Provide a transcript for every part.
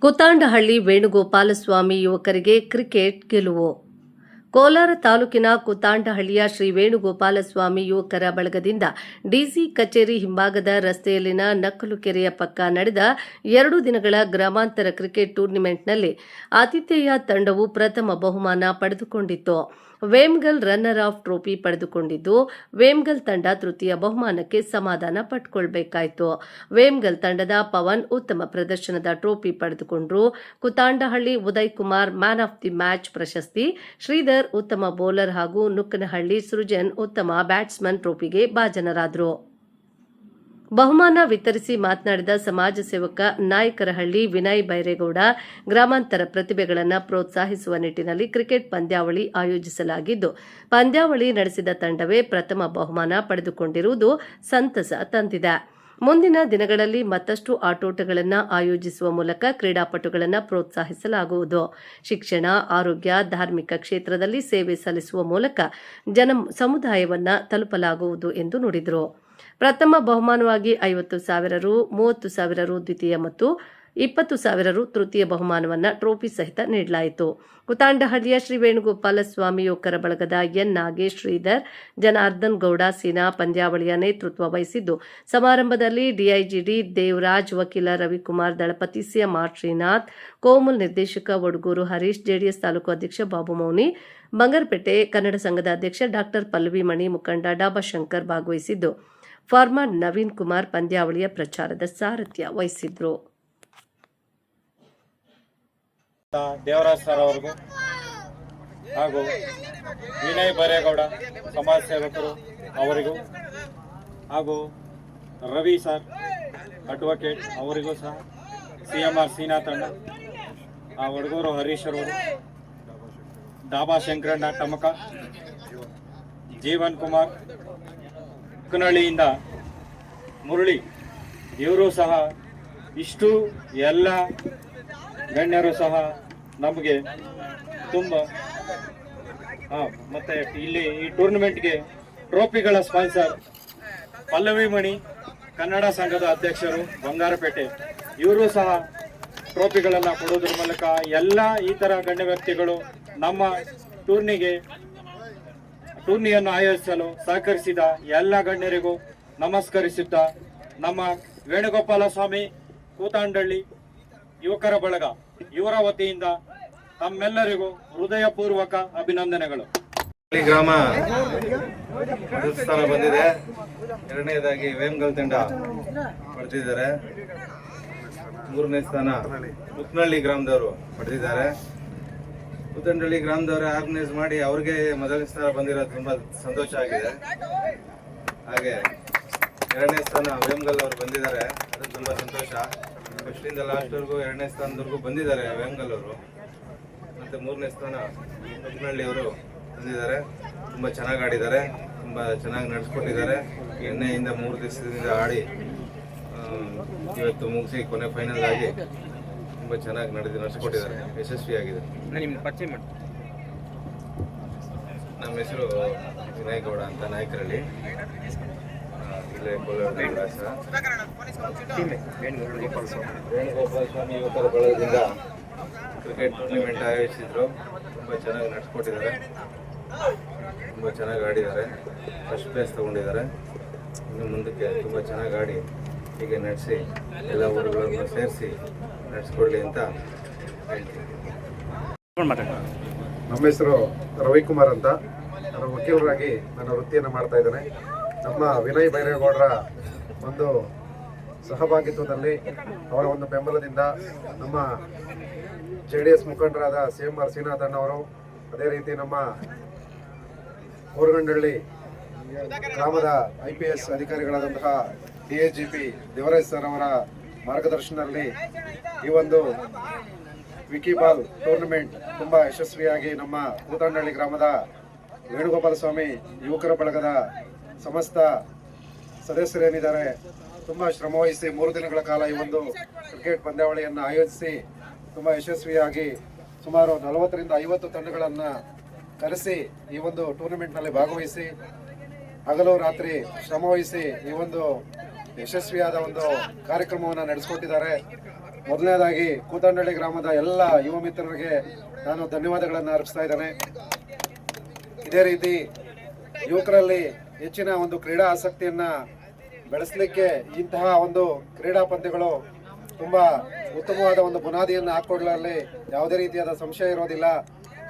ಕುತಾಂಡಹಳ್ಳಿ ವೇಣುಗೋಪಾಲಸ್ವಾಮಿ ಯುವಕರಿಗೆ ಕ್ರಿಕೆಟ್ ಗೆಲುವು. ಕೋಲಾರ ತಾಲೂಕಿನ ಕುತಾಂಡಹಳ್ಳಿಯ ಶ್ರೀ ವೇಣುಗೋಪಾಲಸ್ವಾಮಿ ಯುವಕರ ಬಳಗದಿಂದ ಡಿಸಿ ಕಚೇರಿ ಹಿಂಭಾಗದ ರಸ್ತೆಯಲ್ಲಿನ ನಕ್ಕಲು ಕೆರೆಯ ಪಕ್ಕ ನಡೆದ 2 ದಿನಗಳ ಗ್ರಾಮಾಂತರ ಕ್ರಿಕೆಟ್ ಟೂರ್ನಿಮೆಂಟ್ನಲ್ಲಿ ಆತಿಥೇಯ ತಂಡವು ಪ್ರಥಮ ಬಹುಮಾನ ಪಡೆದುಕೊಂಡಿತ್ತು. ವೇಮ್ಗಲ್ ರನ್ನರ್ ಆಫ್ ಟ್ರೋಫಿ ಪಡೆದುಕೊಂಡಿದ್ದು, ವೇಮ್ಗಲ್ ತಂಡ ತೃತೀಯ ಬಹುಮಾನಕ್ಕೆ ಸಮಾಧಾನ ಪಟ್ಟುಕೊಳ್ಳಬೇಕಾಯಿತು. ವೇಮ್ಗಲ್ ತಂಡದ ಪವನ್ ಉತ್ತಮ ಪ್ರದರ್ಶನದ ಟ್ರೋಫಿ ಪಡೆದುಕೊಂಡರು. Kuthandahalli Uday Kumar man of the match ಪ್ರಶಸ್ತಿ, ಶ್ರೀಧರ್ ಉತ್ತಮ ಬೌಲರ್ ಹಾಗೂ ನುಕ್ಕನಹಳ್ಳಿ ಸೃಜನ್ ಉತ್ತಮ ಬ್ಯಾಟ್ಸ್ಮನ್ ಟ್ರೋಫಿಗೆ ಭಾಜನರಾದರು. ಬಹುಮಾನ ವಿತರಿಸಿ ಮಾತನಾಡಿದ ಸಮಾಜ ಸೇವಕ ನಾಯಕರಹಳ್ಳಿ ವಿನಯ್ ಬೈರೇಗೌಡ, ಗ್ರಾಮಾಂತರ ಪ್ರತಿಭೆಗಳನ್ನು ಪ್ರೋತ್ಸಾಹಿಸುವ ನಿಟ್ಟಿನಲ್ಲಿ ಕ್ರಿಕೆಟ್ ಪಂದ್ಯಾವಳಿ ಆಯೋಜಿಸಲಾಗಿದ್ದು, ಪಂದ್ಯಾವಳಿ ನಡೆಸಿದ ತಂಡವೇ ಪ್ರಥಮ ಬಹುಮಾನ ಪಡೆದುಕೊಂಡಿರುವುದು ಸಂತಸ ತಂದಿದೆ. ಮುಂದಿನ ದಿನಗಳಲ್ಲಿ ಮತ್ತಷ್ಟು ಆಟೋಟಗಳನ್ನು ಆಯೋಜಿಸುವ ಮೂಲಕ ಕ್ರೀಡಾಪಟುಗಳನ್ನು ಪ್ರೋತ್ಸಾಹಿಸಲಾಗುವುದು. ಶಿಕ್ಷಣ, ಆರೋಗ್ಯ, ಧಾರ್ಮಿಕ ಕ್ಷೇತ್ರದಲ್ಲಿ ಸೇವೆ ಸಲ್ಲಿಸುವ ಮೂಲಕ ಸಮುದಾಯವನ್ನು ತಲುಪಲಾಗುವುದು ಎಂದು ನುಡಿದರು. ಪ್ರಥಮ ಬಹುಮಾನವಾಗಿ 50,000 ರು, 30,000 ರು ದ್ವಿತೀಯ ಮತ್ತು 20,000 ರು ತೃತೀಯ ಬಹುಮಾನವನ್ನು ಟ್ರೋಫಿ ಸಹಿತ ನೀಡಲಾಯಿತು. ಕುತಾಂಡಹಳ್ಳಿಯ ಶ್ರೀ ವೇಣುಗೋಪಾಲಸ್ವಾಮಿ ಯುವಕರ ಬಳಗದ ಎನ್ ನಾಗೇಶ್, ಶ್ರೀಧರ್, ಜನಾರ್ದನ್ ಗೌಡ ಸೀನಾ ಪಂದ್ಯಾವಳಿಯ ನೇತೃತ್ವ ವಹಿಸಿದ್ದು, ಸಮಾರಂಭದಲ್ಲಿ ಡಿಐಜಿಡಿ ದೇವರಾಜ್, ವಕೀಲ ರವಿಕುಮಾರ್ ದಳಪತಿ, ಸಿಎಂಆರ್ ಶ್ರೀನಾಥ್, ಕೋಮುಲ್ ನಿರ್ದೇಶಕ ವಡಗೂರು ಹರೀಶ್, ಜೆಡಿಎಸ್ ತಾಲೂಕು ಅಧ್ಯಕ್ಷ ಬಾಬು ಮೌನಿ, ಬಂಗರಪೇಟೆ ಕನ್ನಡ ಸಂಘದ ಅಧ್ಯಕ್ಷ ಡಾಕ್ಟರ್ ಪಲ್ಲವಿ ಮಣಿ, ಮುಖಂಡ ಡಾಬಾ ಶಂಕರ್ ಭಾಗವಹಿಸಿದ್ದು, ಫಾರ್ಮರ್ ನವೀನ್ ಕುಮಾರ್ ಪಂದ್ಯಾವಳಿಯ ಪ್ರಚಾರದ ಸಾರಥ್ಯ ವಹಿಸಿದ್ರು. ದೇವರಾಜ್ ಸರ್ ಅವರಿಗೂ ಹಾಗೂ ವಿನಯ್ ಬೈರೇಗೌಡ ಸಮಾಜ ಸೇವಕರು ಅವರಿಗೂ ಹಾಗೂ ರವಿ ಸರ್ ಅಡ್ವೊಕೇಟ್ ಅವರಿಗೂ ಸಹ, ಸಿಎಂಆರ್ ಸೀನಾ ತಂಡ, ವಡಗೂರು ಹರೀಶ್ ಅವರು, ಡಾಬಾ ಶಂಕರಣ್ಣ ಟಮಕ, ಜೀವನ್ ಕುಮಾರ್ ಕುನಹಳ್ಳಿಯಿಂದ ಮುರಳಿ, ಇವರು ಸಹ ಇಷ್ಟು ಎಲ್ಲ ಗಣ್ಯರು ಸಹ ನಮಗೆ ತುಂಬ ಮತ್ತೆ ಇಲ್ಲಿ ಈ ಟೂರ್ನಮೆಂಟ್ಗೆ ಟ್ರೋಫಿಗಳ ಸ್ಪಾನ್ಸರ್ ಪಲ್ಲವಿ ಮಣಿ, ಕನ್ನಡ ಸಂಘದ ಅಧ್ಯಕ್ಷರು ಬಂಗಾರಪೇಟೆ, ಇವರು ಸಹ ಟ್ರೋಫಿಗಳನ್ನು ಕೊಡೋದ್ರ ಮೂಲಕ ಎಲ್ಲ ಈ ಥರ ಗಣ್ಯ ವ್ಯಕ್ತಿಗಳು ನಮ್ಮ ಟೂರ್ನಿಯನ್ನು ಆಯೋಜಿಸಲು ಸಹಕರಿಸಿದ ಎಲ್ಲ ಗಣ್ಯರಿಗೂ ನಮಸ್ಕರಿಸುತ್ತಾ, ನಮ್ಮ ವೇಣುಗೋಪಾಲ ಸ್ವಾಮಿ ಕೂತಾಂಡಹಳ್ಳಿ ಯುವಕರ ಬಳಗ ಇವರ ವತಿಯಿಂದ ತಮ್ಮೆಲ್ಲರಿಗೂ ಹೃದಯಪೂರ್ವಕ ಅಭಿನಂದನೆಗಳು. ಗ್ರಾಮ ಸ್ಥಾನ ಬಂದಿದೆ. ಎರಡನೇದಾಗಿ ವೇಮ್ಗಲ್ ತಂಡ ಪಡೆದಿದ್ದಾರೆ. ಮೂರನೇ ಸ್ಥಾನ ಮುಕ್ನಹಳ್ಳಿ ಗ್ರಾಮದವರು ಪಡೆದಿದ್ದಾರೆ. ಕೂತಂಡಹಳ್ಳಿ ಗ್ರಾಮದವರು ಆರ್ಗನೈಸ್ ಮಾಡಿ ಅವ್ರಿಗೆ ಮೊದಲನೇ ಸ್ಥಾನ ಬಂದಿರೋದು ತುಂಬಾ ಸಂತೋಷ ಆಗಿದೆ. ಹಾಗೆ ಎರಡನೇ ಸ್ಥಾನ ವೇಮ್ಗಲ್ ಅವರು ಬಂದಿದ್ದಾರೆ, ಅದು ತುಂಬಾ ಸಂತೋಷ. ಫಸ್ಟಿಂದ ಲಾಸ್ಟ್ವರೆಗೂ ಎರಡನೇ ಸ್ಥಾನದವರೆಗೂ ಬಂದಿದ್ದಾರೆ ವೇಮ್ಗಲ್ ಅವರು. ಮತ್ತು ಮೂರನೇ ಸ್ಥಾನ ಮುಕ್ನಹಳ್ಳಿ ಅವರು ಬಂದಿದ್ದಾರೆ. ತುಂಬ ಚೆನ್ನಾಗಿ ಆಡಿದ್ದಾರೆ, ತುಂಬ ಚೆನ್ನಾಗಿ ನಡೆಸ್ಕೊಟ್ಟಿದ್ದಾರೆ. ಎಣ್ಣೆಯಿಂದ 3 ದಿವಸದಿಂದ ಆಡಿ ಇವತ್ತು ಮುಗಿಸಿ ಕೊನೆ ಫೈನಲ್ ಆಗಿ ತುಂಬ ಚೆನ್ನಾಗಿ ನಡೆಸ್ಕೊಟ್ಟಿದ್ದಾರೆ, ಯಶಸ್ವಿಯಾಗಿದೆ. ನಮ್ಮ ಹೆಸರು ವಿನಯ್ ಗೌಡ ಅಂತ, ನಾಯಕರಹಳ್ಳಿ, ಇಲ್ಲೇ ಕೋಲಾರ. ವೇಣುಗೋಪಾಲ ಸ್ವಾಮಿ ಯುವಕರ ಬಳಗದಿಂದ ಕ್ರಿಕೆಟ್ ಟೂರ್ನಿಮೆಂಟ್ ಆಯೋಜಿಸಿದ್ರು. ತುಂಬ ಚೆನ್ನಾಗಿ ನಡೆಸ್ಕೊಟ್ಟಿದ್ದಾರೆ, ತುಂಬ ಚೆನ್ನಾಗಿ ಆಡಿದ್ದಾರೆ, ಫಸ್ಟ್ ಪ್ಲೇಸ್ ತೊಗೊಂಡಿದ್ದಾರೆ. ಇನ್ನು ಮುಂದಕ್ಕೆ ತುಂಬ ಚೆನ್ನಾಗಿ ಆಡಿ ಹೀಗೆ ನಡೆಸಿ ಎಲ್ಲ ಊರುಗಳನ್ನು ಸೇರಿಸಿ ನಡೆಸ್ಕೊಡ್ಲಿ ಅಂತ ಹೇಳ್ತೀನಿ. ನಮ್ಮ ಹೆಸರು ರವಿಕುಮಾರ್ ಅಂತ, ನಾನು ವಕೀಲರಾಗಿ ನನ್ನ ವೃತ್ತಿಯನ್ನು ಮಾಡ್ತಾ ಇದ್ದೇನೆ. ನಮ್ಮ ವಿನಯ್ ಬೈರೇಗೌಡರ ಒಂದು ಸಹಭಾಗಿತ್ವದಲ್ಲಿ, ಅವರ ಒಂದು ಬೆಂಬಲದಿಂದ ನಮ್ಮ ಜೆಡಿಎಸ್ ಮುಖಂಡರಾದ ಸಿಎಂಆರ್ ಸೀನಾಥ್ ಅವರು, ಅದೇ ರೀತಿ ನಮ್ಮ ಕೋರಗಂಡಹಳ್ಳಿ ಗ್ರಾಮದ IPS ಅಧಿಕಾರಿಗಳಾದಂತಹ DIGP ದೇವರಾಜ್ ಸರ್ ಅವರ ಮಾರ್ಗದರ್ಶನದಲ್ಲಿ ಈ ಒಂದು ವಿಕಿಬಾಲ್ ಟೂರ್ನಮೆಂಟ್ ತುಂಬ ಯಶಸ್ವಿಯಾಗಿ ನಮ್ಮ ಕೂತಾಂಡಹಳ್ಳಿ ಗ್ರಾಮದ ವೇಣುಗೋಪಾಲ ಸ್ವಾಮಿ ಯುವಕರ ಬಳಗದ ಸಮಸ್ತ ಸದಸ್ಯರೇನಿದ್ದಾರೆ ತುಂಬ ಶ್ರಮವಹಿಸಿ 3 ದಿನಗಳ ಕಾಲ ಈ ಒಂದು ಕ್ರಿಕೆಟ್ ಪಂದ್ಯಾವಳಿಯನ್ನು ಆಯೋಜಿಸಿ ತುಂಬ ಯಶಸ್ವಿಯಾಗಿ ಸುಮಾರು 40 ರಿಂದ 50 ತಂಡಗಳನ್ನು ಕರೆಸಿ ಈ ಒಂದು ಟೂರ್ನಮೆಂಟ್ನಲ್ಲಿ ಭಾಗವಹಿಸಿ ಹಗಲು ರಾತ್ರಿ ಶ್ರಮವಹಿಸಿ ಈ ಒಂದು ಯಶಸ್ವಿಯಾದ ಒಂದು ಕಾರ್ಯಕ್ರಮವನ್ನು ನಡೆಸಿಕೊಟ್ಟಿದ್ದಾರೆ. ಮೊದಲನೇದಾಗಿ ಕೂತಂಡಳ್ಳಿ ಗ್ರಾಮದ ಎಲ್ಲ ಯುವ ಮಿತ್ರರಿಗೆ ನಾನು ಧನ್ಯವಾದಗಳನ್ನು ಅರ್ಪಿಸ್ತಾ ಇದ್ದೇನೆ. ಇದೇ ರೀತಿ ಯುವಕರಲ್ಲಿ ಹೆಚ್ಚಿನ ಒಂದು ಕ್ರೀಡಾ ಆಸಕ್ತಿಯನ್ನು ಬೆಳೆಸಲಿಕ್ಕೆ ಇಂತಹ ಒಂದು ಕ್ರೀಡಾ ಪಂದ್ಯಗಳು ತುಂಬ ಉತ್ತಮವಾದ ಒಂದು ಬುನಾದಿಯನ್ನು ಹಾಕೊಡಲಲ್ಲಿ ಯಾವುದೇ ರೀತಿಯಾದ ಸಂಶಯ ಇರೋದಿಲ್ಲ.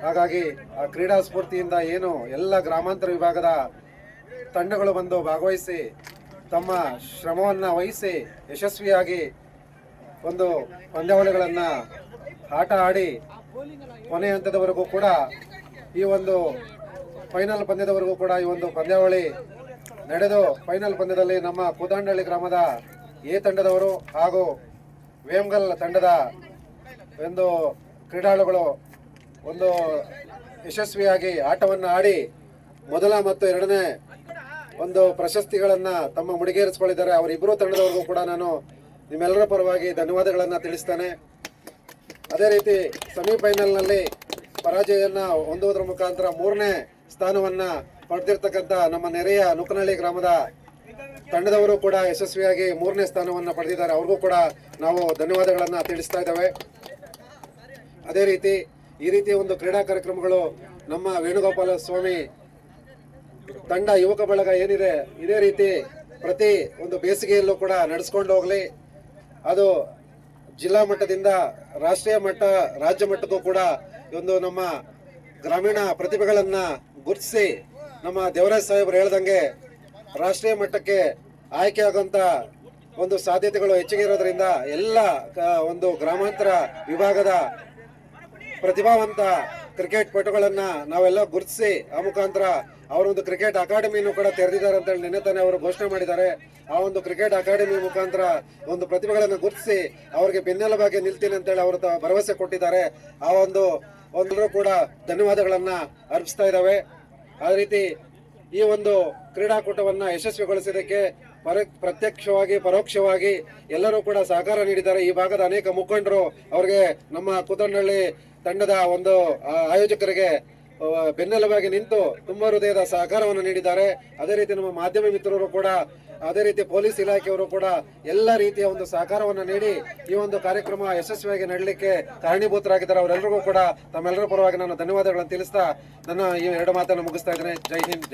ಹಾಗಾಗಿ ಆ ಕ್ರೀಡಾ ಸ್ಫೂರ್ತಿಯಿಂದ ಏನು ಎಲ್ಲ ಗ್ರಾಮಾಂತರ ವಿಭಾಗದ ತಂಡಗಳು ಬಂದು ಭಾಗವಹಿಸಿ ತಮ್ಮ ಶ್ರಮವನ್ನು ವಹಿಸಿ ಯಶಸ್ವಿಯಾಗಿ ಒಂದು ಪಂದ್ಯಾವಳಿಗಳನ್ನು ಆಟ ಆಡಿ ಕೊನೆ ಹಂತದವರೆಗೂ ಕೂಡ ಈ ಒಂದು ಫೈನಲ್ ಪಂದ್ಯದವರೆಗೂ ಕೂಡ ಈ ಒಂದು ಪಂದ್ಯಾವಳಿ ನಡೆದು ಫೈನಲ್ ಪಂದ್ಯದಲ್ಲಿ ನಮ್ಮ ಕೂತಂಡಳ್ಳಿ ಗ್ರಾಮದ ಎ ತಂಡದವರು ಹಾಗೂ ವೇಮ್ಗಲ್ ತಂಡದ ಒಂದು ಕ್ರೀಡಾಳುಗಳು ಒಂದು ಯಶಸ್ವಿಯಾಗಿ ಆಟವನ್ನು ಆಡಿ ಮೊದಲ ಮತ್ತು ಎರಡನೇ ಒಂದು ಪ್ರಶಸ್ತಿಗಳನ್ನು ತಮ್ಮ ಮುಡಿಗೇರಿಸಿಕೊಂಡಿದ್ದಾರೆ. ಅವರಿಬ್ಬರು ತಂಡದವರೆಗೂ ಕೂಡ ನಾನು ನಿಮ್ಮೆಲ್ಲರ ಪರವಾಗಿ ಧನ್ಯವಾದಗಳನ್ನು ತಿಳಿಸ್ತೇನೆ. ಅದೇ ರೀತಿ ಸೆಮಿಫೈನಲ್ನಲ್ಲಿ ಪರಾಜಯವನ್ನು ಹೊಂದುವುದರ ಮುಖಾಂತರ 3ನೇ ಸ್ಥಾನವನ್ನು ಪಡೆದಿರ್ತಕ್ಕಂಥ ನಮ್ಮ ನೆರೆಯ ನುಕನಹಳ್ಳಿ ಗ್ರಾಮದ ತಂಡದವರು ಕೂಡ ಯಶಸ್ವಿಯಾಗಿ 3ನೇ ಸ್ಥಾನವನ್ನು ಪಡೆದಿದ್ದಾರೆ. ಅವ್ರಿಗೂ ಕೂಡ ನಾವು ಧನ್ಯವಾದಗಳನ್ನು ತಿಳಿಸ್ತಾ ಇದ್ದೇವೆ. ಅದೇ ರೀತಿ ಈ ರೀತಿಯ ಒಂದು ಕ್ರೀಡಾ ಕಾರ್ಯಕ್ರಮಗಳು ನಮ್ಮ ವೇಣುಗೋಪಾಲ ಸ್ವಾಮಿ ತಂಡ ಯುವಕ ಬಳಗ ಏನಿದೆ ಇದೇ ರೀತಿ ಪ್ರತಿ ಒಂದು ಬೇಸಿಗೆಯಲ್ಲೂ ಕೂಡ ನಡೆಸ್ಕೊಂಡು ಹೋಗಲಿ. ಅದು ಜಿಲ್ಲಾ ಮಟ್ಟದಿಂದ ರಾಷ್ಟ್ರೀಯ ಮಟ್ಟ, ರಾಜ್ಯ ಮಟ್ಟಕ್ಕೂ ಕೂಡ ಒಂದು ನಮ್ಮ ಗ್ರಾಮೀಣ ಪ್ರತಿಭೆಗಳನ್ನು ಗುರುತಿಸಿ ನಮ್ಮ ದೇವರಾಜ್ ಸಾಹೇಬರು ಹೇಳ್ದಂಗೆ ರಾಷ್ಟ್ರೀಯ ಮಟ್ಟಕ್ಕೆ ಆಯ್ಕೆ ಆಗುವಂಥ ಒಂದು ಸಾಧ್ಯತೆಗಳು ಹೆಚ್ಚಿಗೆ ಇರೋದ್ರಿಂದ ಎಲ್ಲ ಒಂದು ಗ್ರಾಮಾಂತರ ವಿಭಾಗದ ಪ್ರತಿಭಾವಂತ ಕ್ರಿಕೆಟ್ ಪಟುಗಳನ್ನು ನಾವೆಲ್ಲ ಗುರುತಿಸಿ ಆ ಮುಖಾಂತರ ಅವರೊಂದು ಕ್ರಿಕೆಟ್ ಅಕಾಡೆಮಿಯನ್ನು ಕೂಡ ತೆರೆದಿದ್ದಾರೆ ಅಂತೇಳಿ ನಿನ್ನೆ ತಾನೇ ಅವರು ಘೋಷಣೆ ಮಾಡಿದ್ದಾರೆ. ಆ ಒಂದು ಕ್ರಿಕೆಟ್ ಅಕಾಡೆಮಿ ಮುಖಾಂತರ ಒಂದು ಪ್ರತಿಭೆಗಳನ್ನು ಗುರುತಿಸಿ ಅವರಿಗೆ ಬೆನ್ನೆಲುಬಾಗಿ ನಿಲ್ತೀನಿ ಅಂತೇಳಿ ಅವರು ಭರವಸೆ ಕೊಟ್ಟಿದ್ದಾರೆ. ಆ ಒಂದರೂ ಕೂಡ ಧನ್ಯವಾದಗಳನ್ನು ಅರ್ಪಿಸ್ತಾ ಇದ್ದಾವೆ. ಅದೇ ರೀತಿ ಈ ಒಂದು ಕ್ರೀಡಾಕೂಟವನ್ನು ಯಶಸ್ವಿಗೊಳಿಸಿದ್ದಕ್ಕೆ ಪ್ರತ್ಯಕ್ಷವಾಗಿ ಪರೋಕ್ಷವಾಗಿ ಎಲ್ಲರೂ ಕೂಡ ಸಹಕಾರ ನೀಡಿದ್ದಾರೆ. ಈ ಭಾಗದ ಅನೇಕ ಮುಖಂಡರು ಅವರಿಗೆ ನಮ್ಮ ಕೂತಂಡಳ್ಳಿ ತಂಡದ ಒಂದು ಆಯೋಜಕರಿಗೆ ಬೆನ್ನೆಲುಬಾಗಿ ನಿಂತು ತುಂಬ ಹೃದಯದ ಸಹಕಾರವನ್ನು ನೀಡಿದ್ದಾರೆ. ಅದೇ ರೀತಿ ನಮ್ಮ ಮಾಧ್ಯಮ ಮಿತ್ರರು ಕೂಡ, ಅದೇ ರೀತಿ ಪೊಲೀಸ್ ಇಲಾಖೆಯವರು ಕೂಡ ಎಲ್ಲ ರೀತಿಯ ಒಂದು ಸಹಕಾರವನ್ನು ನೀಡಿ ಈ ಒಂದು ಕಾರ್ಯಕ್ರಮ ಯಶಸ್ವಿಯಾಗಿ ನಡೆಯಲಿಕ್ಕೆ ಕಾರಣೀಭೂತರಾಗಿದ್ದಾರೆ. ಅವರೆಲ್ಲರಿಗೂ ಕೂಡ ತಮ್ಮೆಲ್ಲರ ಪರವಾಗಿ ನಾನು ಧನ್ಯವಾದಗಳನ್ನು ತಿಳಿಸ್ತಾ ನನ್ನ ಈ 2 ಮಾತನ್ನು ಮುಗಿಸ್ತಾ ಇದ್ದೇನೆ. ಜೈ ಹಿಂದ್.